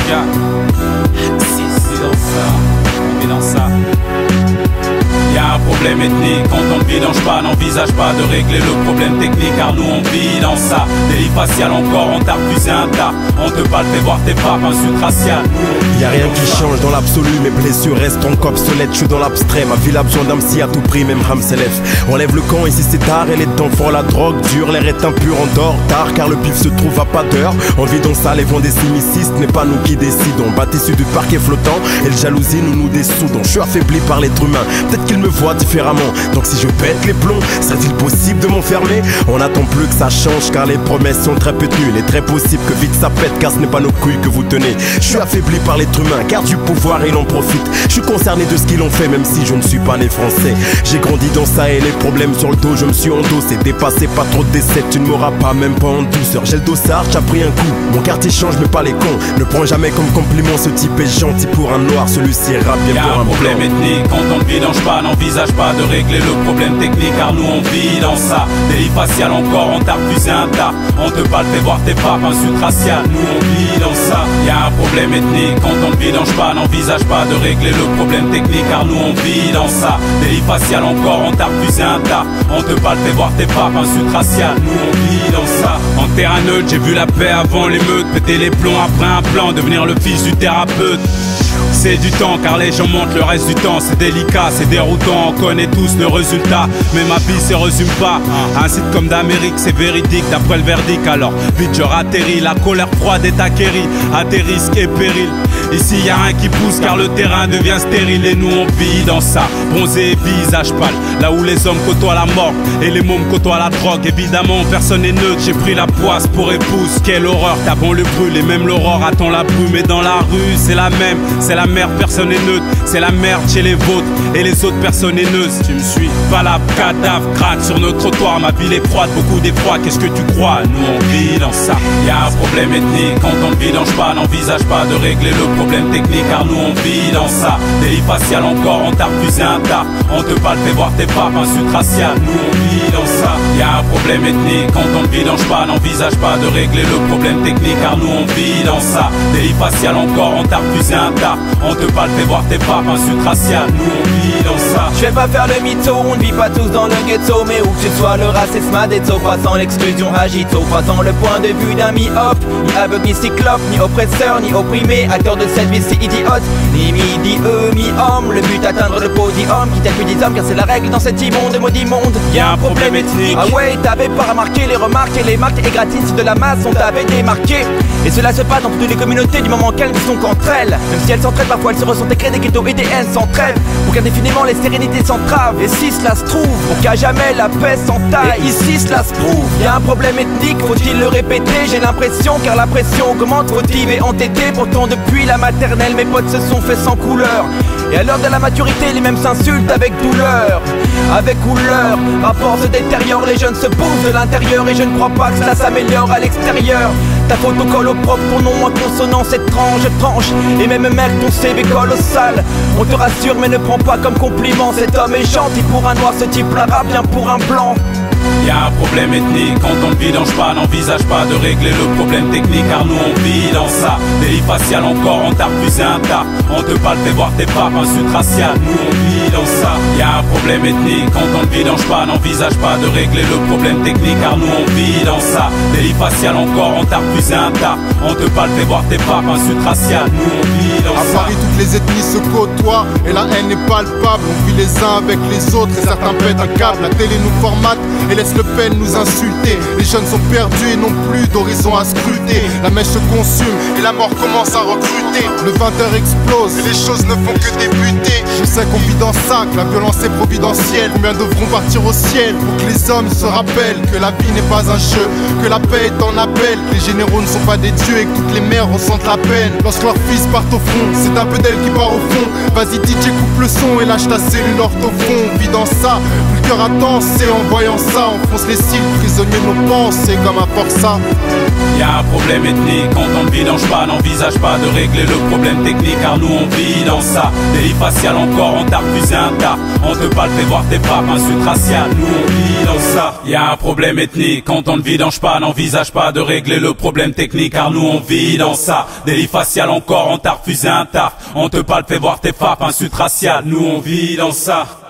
gars. Si, dans ça, on vit dans ça. Y'a un problème ethnique, quand on ne vidange pas, n'envisage pas de régler le problème technique, car nous on vit dans ça. Délit facial encore, on t'a refusé un tas. On te parle, fait voir tes papes, insulte raciale. Y'a rien qui change dans l'absolu, mes blessures restent encore obsolètes. Je suis dans l'abstrait, ma ville a besoin d'un psy à tout prix, même Ram s'élève. On lève le camp, ici c'est tard, et les temps font la drogue dure. L'air est impur, on dort tard, car le pif se trouve à pas d'heure. On vit dans ça, les vents des cynicistes, n'est pas nous qui décidons. Bâti issu du parquet flottant, et le jalousie nous nous dessoudons. Je suis affaibli par l'être humain, peut-être qu'il me voit différemment. Donc si je pète les plombs, serait-il possible de m'enfermer? On n'attend plus que ça change, car les promesses sont très peu tenues. Il est très possible que vite ça pète, car ce n'est pas nos couilles que vous tenez. Je suis affaibli par l'être humain, car du pouvoir il en profite. Je suis concerné de ce qu'ils ont fait, même si je ne suis pas né français. J'ai grandi dans ça et les problèmes sur le dos, je me suis endossé. Dépassé pas trop de décès, tu ne m'auras pas, même pas en douceur. J'ai le dossard, j'ai pris un coup. Mon quartier change, mais pas les cons. Ne prends jamais comme compliment, ce type est gentil pour un noir, celui-ci est rap bien pour un problème blanc. ethnique, quand on ne vidange pas, n'envisage pas de régler le problème technique, car nous on vit dans ça. Délit facial encore, on t'a refusé un tas. On te parle, fait voir tes papes, insulte raciale. Nous on vit dans ça. Y'a un problème ethnique, quand on ne vidange pas, n'envisage pas de régler le problème technique, car nous on vit dans ça. Délit facial encore, on t'a refusé un tas. On te parle, fait voir tes papes, insulte raciale. Nous on vit dans ça. En terrain neutre, j'ai vu la paix avant l'émeute. Péter les plombs après un plan, devenir le fils du thérapeute. C'est du temps, car les gens mentent le reste du temps. C'est délicat, c'est déroutant, on connaît tous le résultat. Mais ma vie se résume pas à un site comme d'Amérique, c'est véridique d'après le verdict. Alors vite je ratterris, la colère froide est acquérie à tes risques et périls. Ici y a rien qui pousse, car le terrain devient stérile. Et nous on vit dans ça, bronzé, visage pâle. Là où les hommes côtoient la mort et les mômes côtoient la drogue. Évidemment personne n'est neutre, j'ai pris la poisse pour épouse. Quelle horreur, ta banlieue brûle et même l'aurore attend la brume. Et dans la rue c'est la même, c'est la merde, personne n'est neutre. C'est la merde chez les vôtres et les autres personnes haineuses. Tu me suis, valable, cadavre, crâne sur notre trottoir. Ma ville est froide, beaucoup d'effroi, qu'est-ce que tu crois? Nous on vit dans ça. Y'a un problème ethnique, quand on ne vidange pas, n'envisage pas de régler le problème technique, car nous on vit dans ça. Délit facial encore, on t'a refusé un tas. On te parle, fait voir tes papes, insulte raciale. Nous on vit dans ça. Y'a un problème ethnique, quand on ne vidange pas, n'envisage pas de régler le problème technique, car nous on vit dans ça. Délit facial encore, on t'a refusé un tas. On te parle, fais voir tes papes, insulte raciale. Nous on vit dans ça. Je vais pas faire le mytho, on ne vit pas tous dans le ghetto. Mais où que tu sois, le racisme a des taux. Pas sans l'exclusion agito, pas sans le point de vue d'un mi-hop. Ni aveugle, ni cyclope, ni oppresseur, ni opprimé. Acteur de cette vie si idiote, ni mi-eux, mi-homme. Le but atteindre le podium, quitte à plus des hommes, car c'est la règle dans cet immonde et maudit monde. Y'a un problème ethnique. Ah ouais, t'avais pas remarqué les remarques et les marques égratignes de la masse, on t'avait démarqué. Et cela se passe dans toutes les communautés du moment qu'elles ne sont qu'entre elles. Même si elles s'entraident, parfois elles se ressentent et créent des ghettos et des haines sans trêve. Pour qu'indéfiniment les sérénités s'entravent. Et si cela se trouve, pour qu'à jamais la paix s'entaille. Et ici cela se prouve, y'a un problème ethnique, faut-il le répéter? J'ai l'impression, car la pression augmente, fautive et entêtée. Pourtant depuis la maternelle, mes potes se sont faits sans couleur. Et à l'heure de la maturité, les mêmes s'insultent avec douleur. Avec couleur, rapport se détériore, les jeunes se bouffent de l'intérieur. Et je ne crois pas que cela s'améliore à l'extérieur. Ta photo colle au propre, ton nom en consonance étrange, tranche. Et même mec, ton CV colossal. On te rassure mais ne prends pas comme compliment. Cet homme est gentil pour un noir, ce type là bien pour un blanc. Y'a un problème ethnique, quand on ne vidange pas, n'envisage pas de régler le problème technique, car nous on vit dans ça. Délit facial encore, on t'a refusé un tas. On te parle, fais voir tes papes, insulte raciale. Nous on vit dans ça. Y'a un problème ethnique, quand on ne vidange pas, n'envisage pas de régler le problème technique, car nous on vit dans ça. Délit facial encore, on t'a refusé un tas. On te parle, fais voir tes papes, insulte raciale. Nous on vit dans ça. À Paris, toutes les ethnies se côtoient et la haine est palpable. On vit les uns avec les autres et certains pètent un câble. La télé nous formate et laisse le peine nous insulter. Les jeunes sont perdus et n'ont plus d'horizon à scruter. La mèche se consume et la mort commence à recruter. Le 20h explose et les choses ne font que débuter. Je sais qu'on vit dans ça, que la violence est providentielle. Combien devront partir au ciel pour que les hommes se rappellent que la vie n'est pas un jeu, que la paix est en appel, que les généraux ne sont pas des dieux et que toutes les mères ressentent la peine. Lorsque leurs fils partent au front, c'est un peu d'elle qui part au fond. Vas-y DJ, coupe le son et lâche ta cellule orthophone. On vit dans ça, plus le cœur à danser en voyant ça. ça, on fonce les cils, prisonniers de nos pensées comme un forçat. Y'a un problème ethnique, quand on ne vidange pas, n'envisage pas de régler le problème technique, car nous on vit dans ça. Délit facial encore, on t'a refusé un taf, on te parle, fait voir tes papes, insulte raciale, nous on vit dans ça. Y'a un problème ethnique, quand on ne vidange pas, n'envisage pas de régler le problème technique, car nous on vit dans ça. Délit facial encore, on t'a refusé un taf, on te parle, fait voir tes papes, insulte raciale, nous on vit dans ça.